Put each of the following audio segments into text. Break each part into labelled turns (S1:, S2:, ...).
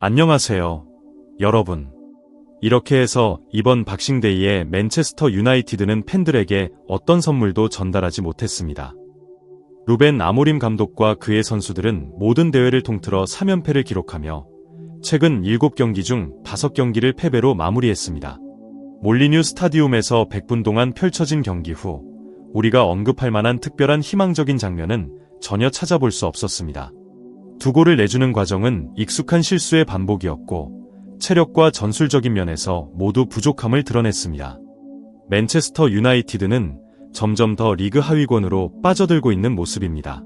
S1: 안녕하세요, 여러분. 이렇게 해서 이번 박싱데이에 맨체스터 유나이티드는 팬들에게 어떤 선물도 전달하지 못했습니다. 루벤 아모림 감독과 그의 선수들은 모든 대회를 통틀어 3연패를 기록하며 최근 7경기 중 5경기를 패배로 마무리했습니다. 몰리뉴 스타디움에서 100분 동안 펼쳐진 경기 후 우리가 언급할 만한 특별한 희망적인 장면은 전혀 찾아볼 수 없었습니다. 두 골을 내주는 과정은 익숙한 실수의 반복이었고 체력과 전술적인 면에서 모두 부족함을 드러냈습니다. 맨체스터 유나이티드는 점점 더 리그 하위권으로 빠져들고 있는 모습입니다.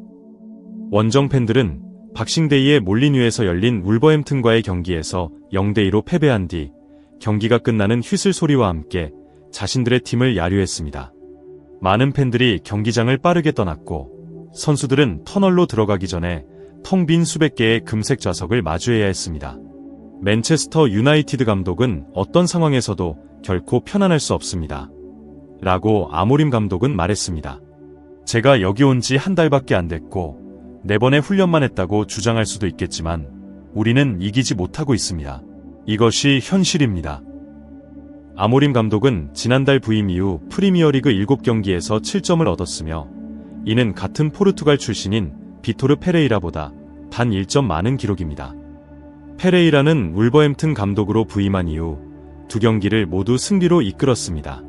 S1: 원정 팬들은 박싱데이에 몰리뉴에서 열린 울버햄튼과의 경기에서 0대2로 패배한 뒤 경기가 끝나는 휘슬 소리와 함께 자신들의 팀을 야유했습니다. 많은 팬들이 경기장을 빠르게 떠났고 선수들은 터널로 들어가기 전에 텅 빈 수백 개의 금색 좌석을 마주해야 했습니다. 맨체스터 유나이티드 감독은 어떤 상황에서도 결코 편안할 수 없습니다. 라고 아모림 감독은 말했습니다. 제가 여기 온 지 한 달밖에 안 됐고 4번의 훈련만 했다고 주장할 수도 있겠지만 우리는 이기지 못하고 있습니다. 이것이 현실입니다. 아모림 감독은 지난달 부임 이후 프리미어리그 7경기에서 7점을 얻었으며 이는 같은 포르투갈 출신인 비토르 페레이라보다 단 1점 많은 기록입니다. 페레이라는 울버햄튼 감독으로 부임한 이후 2경기를 모두 승리로 이끌었습니다.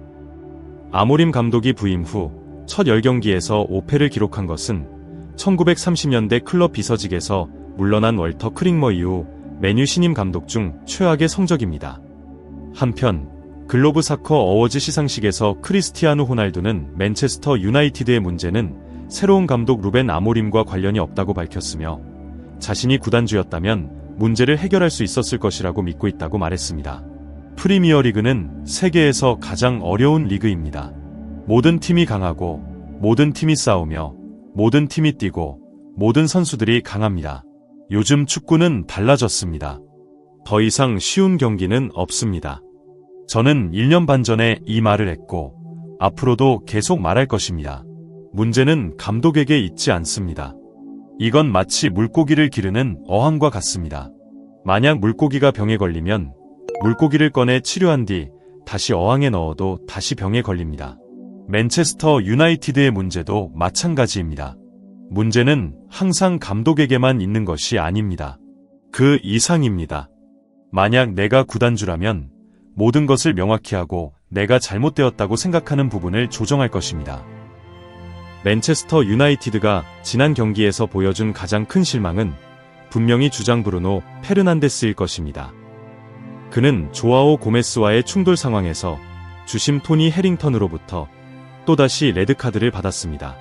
S1: 아모림 감독이 부임 후 첫 10경기에서 5패를 기록한 것은 1930년대 클럽 비서직에서 물러난 월터 크릭머 이후 맨유 신임 감독 중 최악의 성적입니다. 한편 글로브 사커 어워즈 시상식에서 크리스티아누 호날두는 맨체스터 유나이티드의 문제는 새로운 감독 루벤 아모림과 관련이 없다고 밝혔으며 자신이 구단주였다면 문제를 해결할 수 있었을 것이라고 믿고 있다고 말했습니다. 프리미어리그는 세계에서 가장 어려운 리그입니다. 모든 팀이 강하고 모든 팀이 싸우며 모든 팀이 뛰고 모든 선수들이 강합니다. 요즘 축구는 달라졌습니다. 더 이상 쉬운 경기는 없습니다. 저는 1년 반 전에 이 말을 했고 앞으로도 계속 말할 것입니다. 문제는 감독에게 있지 않습니다. 이건 마치 물고기를 기르는 어항과 같습니다. 만약 물고기가 병에 걸리면 물고기를 꺼내 치료한 뒤 다시 어항에 넣어도 다시 병에 걸립니다. 맨체스터 유나이티드의 문제도 마찬가지입니다. 문제는 항상 감독에게만 있는 것이 아닙니다. 그 이상입니다. 만약 내가 구단주라면 모든 것을 명확히 하고 내가 잘못되었다고 생각하는 부분을 조정할 것입니다. 맨체스터 유나이티드가 지난 경기에서 보여준 가장 큰 실망은 분명히 주장 브루노 페르난데스일 것입니다. 그는 조아오 고메스와의 충돌 상황에서 주심 토니 해링턴으로부터 또다시 레드카드를 받았습니다.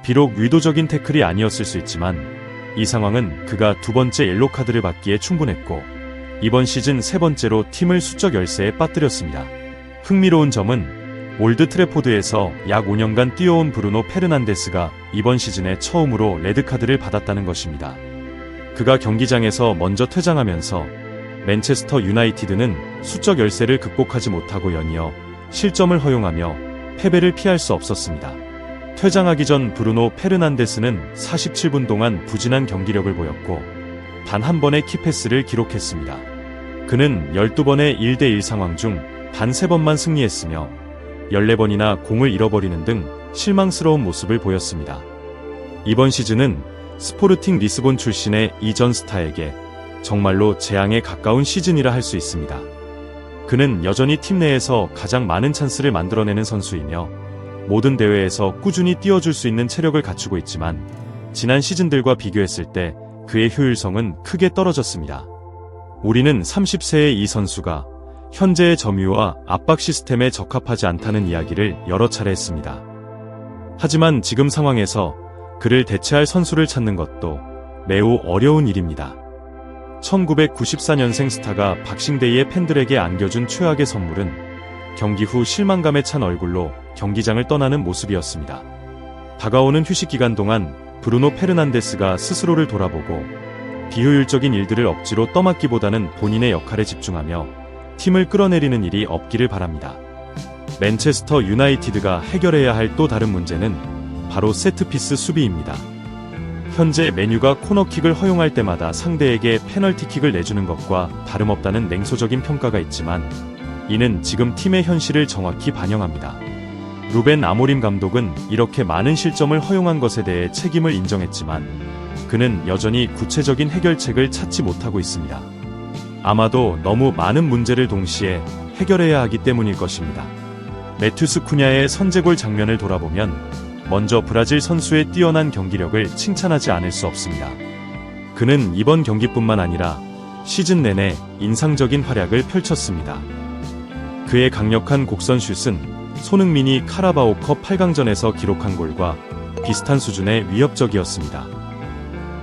S1: 비록 의도적인 태클이 아니었을 수 있지만 이 상황은 그가 2번째 옐로카드를 받기에 충분했고 이번 시즌 3번째로 팀을 수적 열세에 빠뜨렸습니다. 흥미로운 점은 올드 트래포드에서 약 5년간 뛰어온 브루노 페르난데스가 이번 시즌에 처음으로 레드카드를 받았다는 것입니다. 그가 경기장에서 먼저 퇴장하면서 맨체스터 유나이티드는 수적 열세를 극복하지 못하고 연이어 실점을 허용하며 패배를 피할 수 없었습니다. 퇴장하기 전 브루노 페르난데스는 47분 동안 부진한 경기력을 보였고 단 한 번의 키패스를 기록했습니다. 그는 12번의 1대1 상황 중 단 3번만 승리했으며 14번이나 공을 잃어버리는 등 실망스러운 모습을 보였습니다. 이번 시즌은 스포르팅 리스본 출신의 이전 스타에게 정말로 재앙에 가까운 시즌이라 할 수 있습니다. 그는 여전히 팀 내에서 가장 많은 찬스를 만들어내는 선수이며 모든 대회에서 꾸준히 뛰어줄 수 있는 체력을 갖추고 있지만 지난 시즌들과 비교했을 때 그의 효율성은 크게 떨어졌습니다. 우리는 30세의 이 선수가 현재의 점유와 압박 시스템에 적합하지 않다는 이야기를 여러 차례 했습니다. 하지만 지금 상황에서 그를 대체할 선수를 찾는 것도 매우 어려운 일입니다. 1994년생 스타가 박싱데이에 팬들에게 안겨준 최악의 선물은 경기 후 실망감에 찬 얼굴로 경기장을 떠나는 모습이었습니다. 다가오는 휴식 기간 동안 브루노 페르난데스가 스스로를 돌아보고 비효율적인 일들을 억지로 떠맡기보다는 본인의 역할에 집중하며 팀을 끌어내리는 일이 없기를 바랍니다. 맨체스터 유나이티드가 해결해야 할 또 다른 문제는 바로 세트피스 수비입니다. 현재 메뉴가 코너킥을 허용할 때마다 상대에게 페널티킥을 내주는 것과 다름없다는 냉소적인 평가가 있지만 이는 지금 팀의 현실을 정확히 반영합니다. 루벤 아모림 감독은 이렇게 많은 실점을 허용한 것에 대해 책임을 인정했지만 그는 여전히 구체적인 해결책을 찾지 못하고 있습니다. 아마도 너무 많은 문제를 동시에 해결해야 하기 때문일 것입니다. 매튜스 쿠냐의 선제골 장면을 돌아보면 먼저 브라질 선수의 뛰어난 경기력을 칭찬하지 않을 수 없습니다. 그는 이번 경기뿐만 아니라 시즌 내내 인상적인 활약을 펼쳤습니다. 그의 강력한 곡선 슛은 손흥민이 카라바오컵 8강전에서 기록한 골과 비슷한 수준의 위협적이었습니다.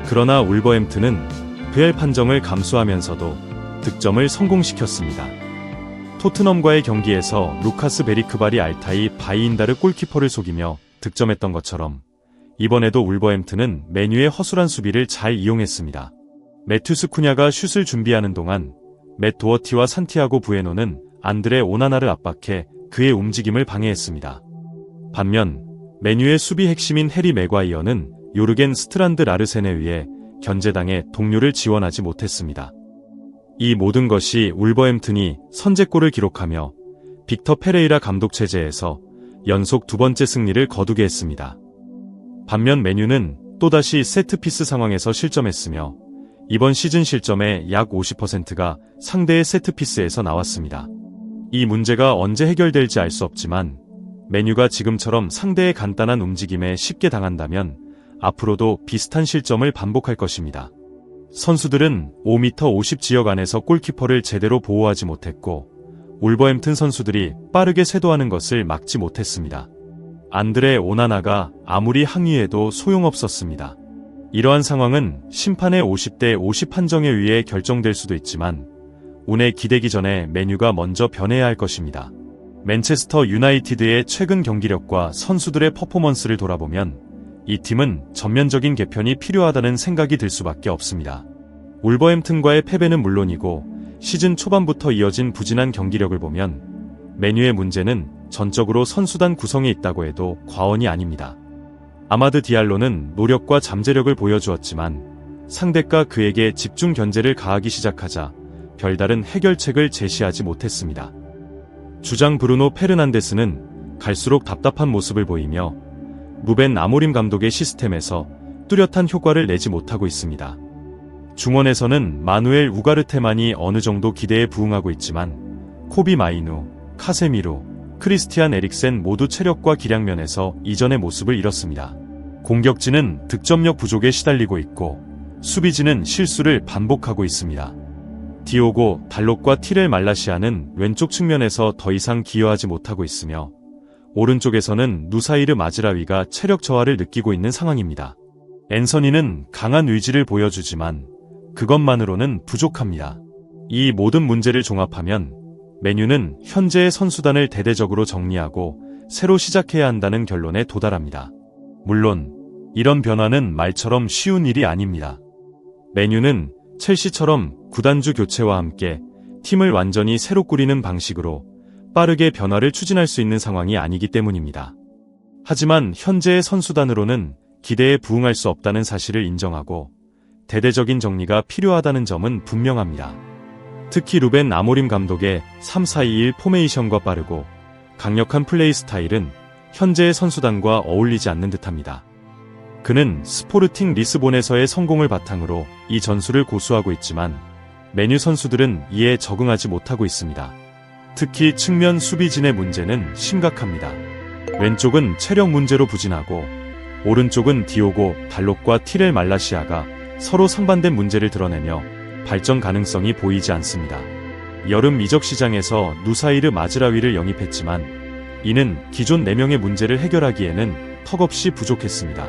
S1: 그러나 울버햄튼은 VAR 판정을 감수하면서도 득점을 성공시켰습니다. 토트넘과의 경기에서 루카스 베리크바리 알타이 바이인다르 골키퍼를 속이며 득점했던 것처럼 이번에도 울버햄튼은 메뉴의 허술한 수비를 잘 이용했습니다. 매튜스 쿠냐가 슛을 준비하는 동안 맷 도어티와 산티아고 부에노는 안드레 오나나를 압박해 그의 움직임을 방해했습니다. 반면 메뉴의 수비 핵심인 해리 맥과이어는 요르겐 스트란드 라르센에 의해 견제당해 동료를 지원하지 못했습니다. 이 모든 것이 울버햄튼이 선제골을 기록하며 빅터 페레이라 감독 체제에서 연속 두 번째 승리를 거두게 했습니다. 반면 메뉴는 또다시 세트피스 상황에서 실점했으며 이번 시즌 실점의 약 50%가 상대의 세트피스에서 나왔습니다. 이 문제가 언제 해결될지 알 수 없지만 메뉴가 지금처럼 상대의 간단한 움직임에 쉽게 당한다면 앞으로도 비슷한 실점을 반복할 것입니다. 선수들은 5m 50 지역 안에서 골키퍼를 제대로 보호하지 못했고 울버햄튼 선수들이 빠르게 쇄도하는 것을 막지 못했습니다. 안드레 오나나가 아무리 항의해도 소용없었습니다. 이러한 상황은 심판의 50대 50 판정에 의해 결정될 수도 있지만 운에 기대기 전에 메뉴가 먼저 변해야 할 것입니다. 맨체스터 유나이티드의 최근 경기력과 선수들의 퍼포먼스를 돌아보면 이 팀은 전면적인 개편이 필요하다는 생각이 들 수밖에 없습니다. 울버햄튼과의 패배는 물론이고 시즌 초반부터 이어진 부진한 경기력을 보면 메뉴의 문제는 전적으로 선수단 구성에 있다고 해도 과언이 아닙니다. 아마드 디알로는 노력과 잠재력을 보여주었지만 상대가 그에게 집중 견제를 가하기 시작하자 별다른 해결책을 제시하지 못했습니다. 주장 브루노 페르난데스는 갈수록 답답한 모습을 보이며 루벤 아모림 감독의 시스템에서 뚜렷한 효과를 내지 못하고 있습니다. 중원에서는 마누엘 우가르테만이 어느 정도 기대에 부응하고 있지만 코비 마이누, 카세미로, 크리스티안 에릭센 모두 체력과 기량 면에서 이전의 모습을 잃었습니다. 공격진은 득점력 부족에 시달리고 있고 수비진은 실수를 반복하고 있습니다. 디오고 달록과 티렐 말라시아는 왼쪽 측면에서 더 이상 기여하지 못하고 있으며 오른쪽에서는 누사이르 마즈라위가 체력 저하를 느끼고 있는 상황입니다. 앤서니는 강한 의지를 보여주지만 그것만으로는 부족합니다. 이 모든 문제를 종합하면 메뉴는 현재의 선수단을 대대적으로 정리하고 새로 시작해야 한다는 결론에 도달합니다. 물론 이런 변화는 말처럼 쉬운 일이 아닙니다. 메뉴는 첼시처럼 구단주 교체와 함께 팀을 완전히 새로 꾸리는 방식으로 빠르게 변화를 추진할 수 있는 상황이 아니기 때문입니다. 하지만 현재의 선수단으로는 기대에 부응할 수 없다는 사실을 인정하고 대대적인 정리가 필요하다는 점은 분명합니다. 특히 루벤 아모림 감독의 3-4-2-1 포메이션과 빠르고 강력한 플레이 스타일은 현재의 선수단과 어울리지 않는 듯합니다. 그는 스포르팅 리스본에서의 성공을 바탕으로 이 전술을 고수하고 있지만 메뉴 선수들은 이에 적응하지 못하고 있습니다. 특히 측면 수비진의 문제는 심각합니다. 왼쪽은 체력 문제로 부진하고 오른쪽은 디오고 달록과 티렐 말라시아가 서로 상반된 문제를 드러내며 발전 가능성이 보이지 않습니다. 여름 이적 시장에서 누사이르 마즈라위를 영입했지만 이는 기존 4명의 문제를 해결하기에는 턱없이 부족했습니다.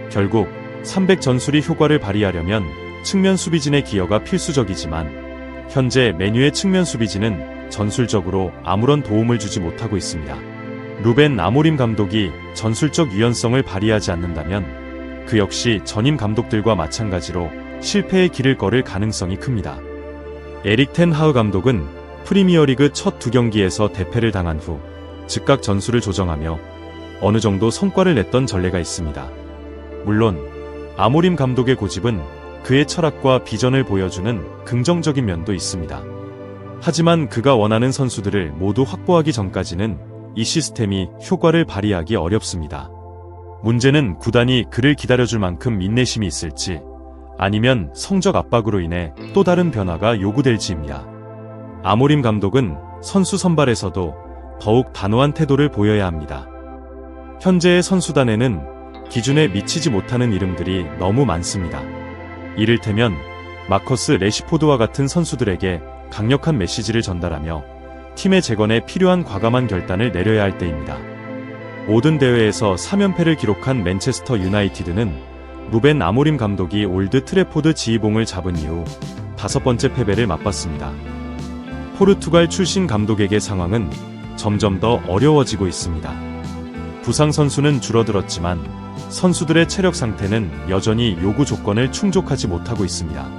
S1: 결국 300 전술이 효과를 발휘하려면 측면 수비진의 기여가 필수적이지만 현재 메뉴의 측면 수비진은 전술적으로 아무런 도움을 주지 못하고 있습니다. 루벤 아모림 감독이 전술적 유연성을 발휘하지 않는다면 그 역시 전임 감독들과 마찬가지로 실패의 길을 걸을 가능성이 큽니다. 에릭 텐 하흐 감독은 프리미어리그 첫 2경기에서 대패를 당한 후 즉각 전술을 조정하며 어느 정도 성과를 냈던 전례가 있습니다. 물론 아모림 감독의 고집은 그의 철학과 비전을 보여주는 긍정적인 면도 있습니다. 하지만 그가 원하는 선수들을 모두 확보하기 전까지는 이 시스템이 효과를 발휘하기 어렵습니다. 문제는 구단이 그를 기다려줄 만큼 인내심이 있을지, 아니면 성적 압박으로 인해 또 다른 변화가 요구될지입니다. 아모림 감독은 선수 선발에서도 더욱 단호한 태도를 보여야 합니다. 현재의 선수단에는 기준에 미치지 못하는 이름들이 너무 많습니다. 이를테면 마커스 레시포드와 같은 선수들에게 강력한 메시지를 전달하며 팀의 재건에 필요한 과감한 결단을 내려야 할 때입니다. 모든 대회에서 3연패를 기록한 맨체스터 유나이티드는 루벤 아모림 감독이 올드 트래포드 지휘봉을 잡은 이후 5번째 패배를 맛봤습니다. 포르투갈 출신 감독에게 상황은 점점 더 어려워지고 있습니다. 부상 선수는 줄어들었지만 선수들의 체력 상태는 여전히 요구 조건을 충족하지 못하고 있습니다.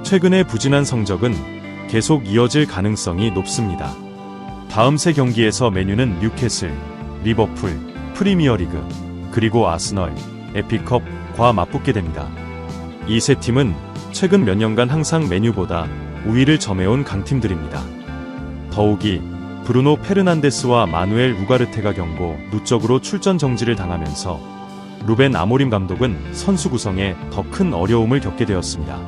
S1: 최근의 부진한 성적은 계속 이어질 가능성이 높습니다. 다음 세 경기에서 맨유는 뉴캐슬, 리버풀, 프리미어리그, 그리고 아스널, FA컵과 맞붙게 됩니다. 이 세 팀은 최근 몇 년간 항상 맨유보다 우위를 점해온 강팀들입니다. 더욱이 브루노 페르난데스와 마누엘 우가르테가 경고 누적으로 출전 정지를 당하면서 루벤 아모림 감독은 선수 구성에 더 큰 어려움을 겪게 되었습니다.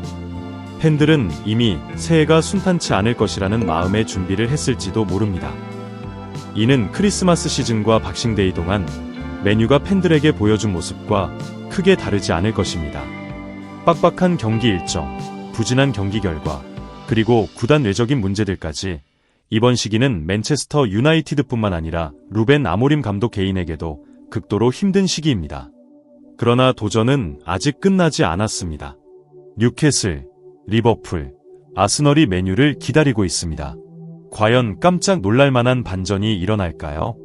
S1: 팬들은 이미 새해가 순탄치 않을 것이라는 마음의 준비를 했을지도 모릅니다. 이는 크리스마스 시즌과 박싱데이 동안 맨유가 팬들에게 보여준 모습과 크게 다르지 않을 것입니다. 빡빡한 경기 일정, 부진한 경기 결과, 그리고 구단 외적인 문제들까지 이번 시기는 맨체스터 유나이티드뿐만 아니라 루벤 아모림 감독 개인에게도 극도로 힘든 시기입니다. 그러나 도전은 아직 끝나지 않았습니다. 뉴캐슬, 리버풀, 아스널이 맨유를 기다리고 있습니다. 과연 깜짝 놀랄만한 반전이 일어날까요?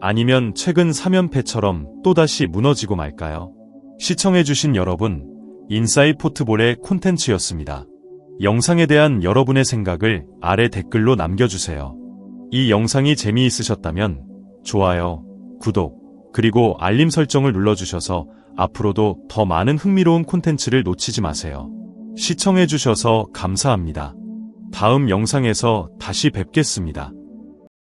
S1: 아니면 최근 3연패처럼 또다시 무너지고 말까요? 시청해주신 여러분, 인사이 포트볼의 콘텐츠였습니다. 영상에 대한 여러분의 생각을 아래 댓글로 남겨주세요. 이 영상이 재미있으셨다면 좋아요, 구독, 그리고 알림 설정을 눌러주셔서 앞으로도 더 많은 흥미로운 콘텐츠를 놓치지 마세요. 시청해주셔서 감사합니다. 다음 영상에서 다시 뵙겠습니다.